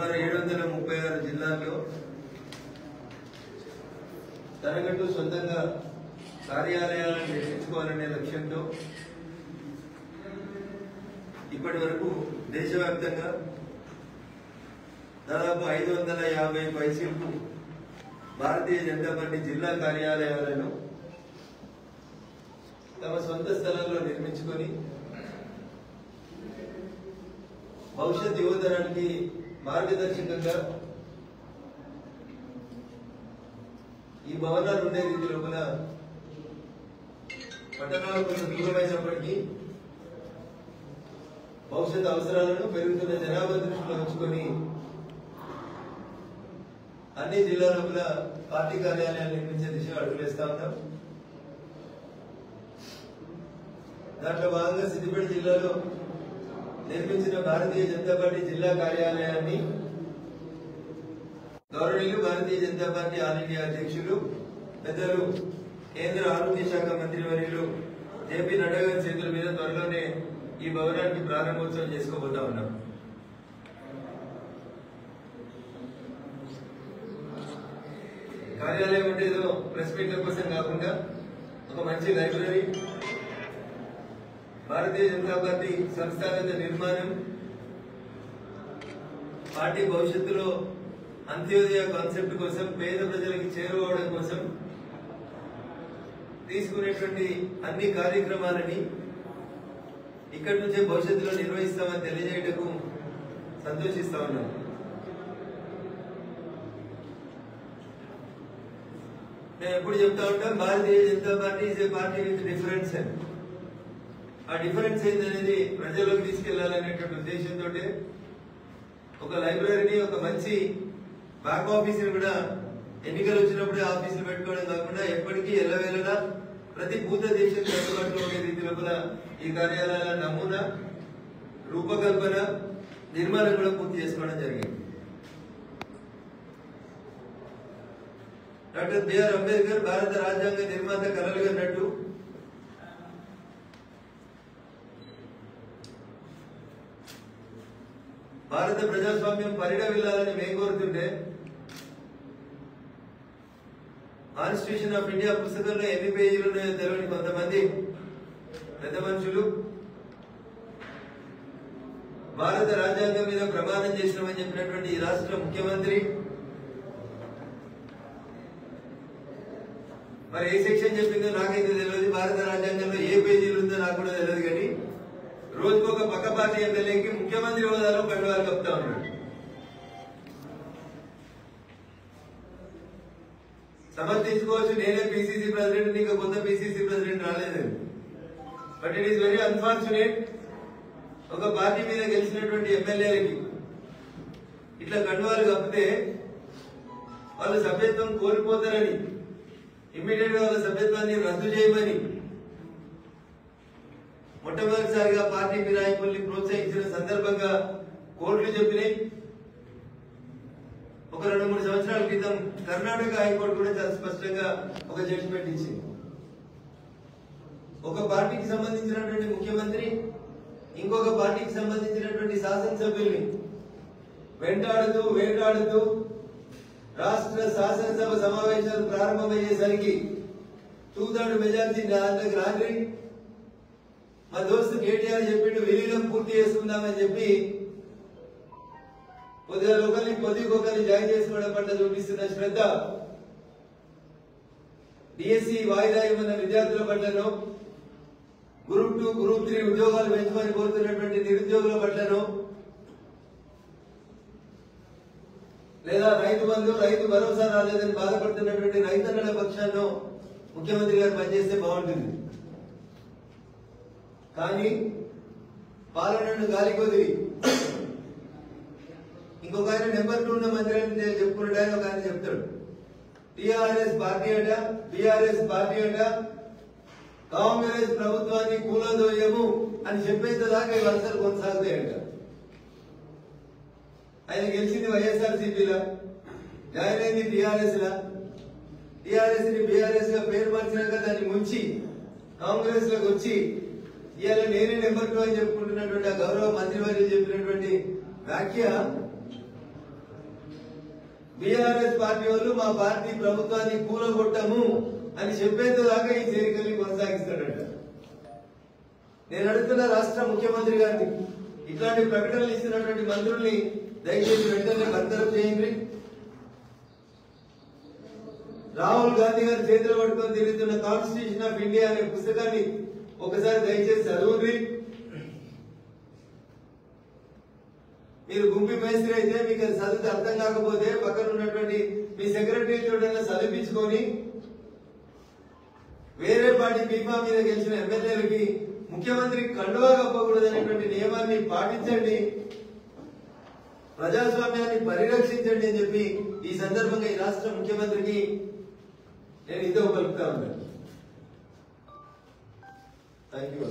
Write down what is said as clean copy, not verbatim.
సుమారు 736 జిల్లాల్లో తనకంటూ సొంతంగా కార్యాలయాలను నిర్మించుకోవాలనే లక్ష్యంతో ఇప్పటి వరకు దేశవ్యాప్తంగా దాదాపు 550 పైసలకు భారతీయ జనతా పార్టీ జిల్లా కార్యాలయాలను తమ సొంత స్థలంలో నిర్మించుకొని భవిష్యత్ యువతరానికి మార్గదర్శకంగా ఈ భవనాలు ఉండే రీతి లోపల పట్టణాలు కొంచెం దూరమైనప్పటికీ భవిష్యత్ అవసరాలను పెరుగుతున్న జనాభా దృష్టిలో ఉంచుకొని అన్ని జిల్లాల లోపల పార్టీ కార్యాలయాలు నిర్మించే దిశగా అడుగులేస్తా ఉన్నాం. దాంట్లో భాగంగా సిద్దిపేట జిల్లాలో నిర్మించిన భారతీయ జనతా పార్టీ జిల్లా కార్యాలయాన్ని గౌరవనీయులు భారతీయ జనతా పార్టీ ఆల్ ఇండియా అధ్యక్షులు పెద్దలు కేంద్ర ఆరోగ్య శాఖ మంత్రి వర్యులు జేపీ నడ్డా గారి చేతుల మీద త్వరలోనే ఈ భవనానికి ప్రారంభోత్సవం చేసుకోబోతా ఉన్నాం. కార్యాలయం అంటే ఏదో ప్రెస్ మీట్ల కోసం కాకుండా ఒక మంచి లైబ్రరీ, భారతీయ జనతా పార్టీ సంస్థాగత నిర్మాణం, పార్టీ భవిష్యత్తులో అంత్యోదయ కాన్సెప్ట్ కోసం పేద ప్రజలకి చేరువవడం కోసం తీసుకునేటువంటి అన్ని కార్యక్రమాలని ఇక్కడి నుంచే భవిష్యత్తులో నిర్వహిస్తామని తెలియజేయటకు సంతోషిస్తా ఉన్నాం. నేను ఎప్పుడు చెప్తా ఉంటాం, Bharatiya Janata party is a party with difference అని. ఆ డిఫరెన్స్ ఏంటనేది ప్రజల్లోకి తీసుకెళ్లాలనేటువంటి ఉద్దేశంతో ఒక లైబ్రరీని, ఒక మంచి బ్యాక్ ఆఫీసుని కూడా ఎన్నికలు వచ్చినప్పుడే ఆఫీసులు పెట్టుకోవడం కాకుండా ఎప్పటికీ ఎల్లవేళలా ప్రతి భూత దేశానికి అందుబాటులో ఉండే రీతి లోపల ఈ కార్యాలయాల నమూనా, రూపకల్పన, నిర్మాణం కూడా పూర్తి చేసుకోవడం జరిగింది. డాక్టర్ బిఆర్ అంబేద్కర్ భారత రాజ్యాంగ నిర్మాత కలలు అన్నట్టు భారత ప్రజాస్వామ్యం పరిడవిల్లాలని మేము కోరుతుంటే కాన్స్టిట్యూషన్ ఆఫ్ ఇండియా పుస్తకంలో ఎన్ని పేజీలు ఉన్నాయో తెలియని కొంతమంది పెద్ద మనుషులు భారత రాజ్యాంగం మీద ప్రమాణం చేసినామని చెప్పినటువంటి ఈ రాష్ట్ర ముఖ్యమంత్రి మరి ఏ సెక్షన్ చెప్పిందో నాకైతే తెలియదు, భారత రాజ్యాంగంలో ఏ పేజీలు ఉందో నాకు కూడా తెలియదు. కానీ రోజుకు ఒక పక్క పార్టీ ఎమ్మెల్యేకి ముఖ్యమంత్రి హోదాలో కండువాలు కప్పుతా ఉన్నాడు. సమర్థించుకోవచ్చు, నేనే పిసిసి ప్రెసిడెంట్, నీకు కొత్త పిసిసి ప్రెసిడెంట్ రాలేదు. But it is very unfortunate, ఒక పార్టీ మీద గెలిచినటువంటి ఎమ్మెల్యేలకి ఇట్లా కండువాలు కప్పితే వాళ్ళు సభ్యత్వం కోల్పోతారని ఇమ్మీడియట్ గా వాళ్ళ సభ్యత్వాన్ని రద్దు చేయమని మొట్టమొదటిసారిగా పార్టీ ఫిరాయింపుల్ని ప్రోత్సహించిన సందర్భంగా కోర్టులు చెప్పినాయి. ఒక 2-3 సంవత్సరాల క్రితం కర్ణాటక హైకోర్టు కూడా చాలా స్పష్టంగా ఒక జడ్జిమెంట్ ఇచ్చింది. ఒక పార్టీకి సంబంధించినటువంటి ముఖ్యమంత్రి ఇంకొక పార్టీకి సంబంధించినటువంటి శాసనసభ్యుల్ని వేటాడుతూ రాష్ట్ర శాసనసభ సమావేశాలు ప్రారంభమయ్యేసరికి 2/3 మెజార్టీ దాంట్లోకి రాత్రి మా దోస్తు కేటీఆర్ చెప్పిండు విలీనం పూర్తి చేసుకుందామని చెప్పి కొద్దిగా కొద్దికొకరిని జాయిన్ చేసుకోవడం పట్ల చూపిస్తున్న శ్రద్ధ, డిఎస్సి వాయిదా ఇవ్వన్న విద్యార్థుల పట్లను, గ్రూప్ 2, గ్రూప్ 3 ఉద్యోగాలు పెంచుకొని కోరుతున్నటువంటి నిరుద్యోగుల పట్లను, లేదా రైతు బంధు, రైతు భరోసా రాలేదని బాధపడుతున్నటువంటి రైతన్నల పక్షాన్ని ముఖ్యమంత్రి గారు పనిచేస్తే బాగుంటుంది. కానీ పాలనను గాలి కొదిరి ఇంకొక ఆయన నెంబర్ 2 ఉన్న మంత్రి అని చెప్పుకున్నాడు. ఆయన ఒక ఆయన చెప్తాడు, టిఆర్ఎస్ పార్టీ అట, బిఆర్ఎస్ పార్టీ అట, కాంగ్రెస్ ప్రభుత్వాన్ని కూలదోయము అని చెప్పేంత దాకా ఈ వరుసలు కొనసాగుతాయంట. ఆయన గెలిచింది వైఎస్ఆర్సీపీలా, జాయిన్ అయింది టిఆర్ఎస్ లా, టిఆర్ఎస్ ని బిఆర్ఎస్ గా పేరు మార్చినాక దాన్ని ముంచి కాంగ్రెస్ లోకి వచ్చి ఇవాళ నేనే నెంబర్ 2 అని చెప్పుకుంటున్నటువంటి ఆ గౌరవ మంత్రివర్యులు చెప్పినటువంటి వ్యాఖ్య బీఆర్ఎస్ పార్టీ వాళ్ళు మా పార్టీ ప్రభుత్వాన్ని కూలగొట్టము అని చెప్పేంత దాకా ఈ చేరికల్ని కొనసాగిస్తాడట. నేను అడుగుతున్న రాష్ట్ర ముఖ్యమంత్రి గారిని, ఇట్లాంటి ప్రకటనలు ఇస్తున్నటువంటి మంత్రుల్ని దయచేసి వెంటనే బర్తరఫ్ చేయండి. రాహుల్ గాంధీ గారు చేతులు పట్టుకొని తిరుగుతున్న కాన్స్టిట్యూషన్ ఆఫ్ ఇండియా అనే పుస్తకాన్ని ఒకసారి దయచేసి చదువుంది. మీరు గుంపి మేస్త్రి అయితే మీకు అది చదివితే అర్థం కాకపోతే పక్కన ఉన్నటువంటి మీ సెక్రటరీ తోటైనా చదివించుకొని వేరే పార్టీ బీమా మీద గెలిచిన ఎమ్మెల్యేలకి ముఖ్యమంత్రి కండువా కప్పకూడదు అనేటువంటి నియమాన్ని పాటించండి, ప్రజాస్వామ్యాన్ని పరిరక్షించండి అని చెప్పి ఈ సందర్భంగా ఈ రాష్ట్ర ముఖ్యమంత్రికి నేను ఇదో పలుకుతా ఉన్నాను. Thank you.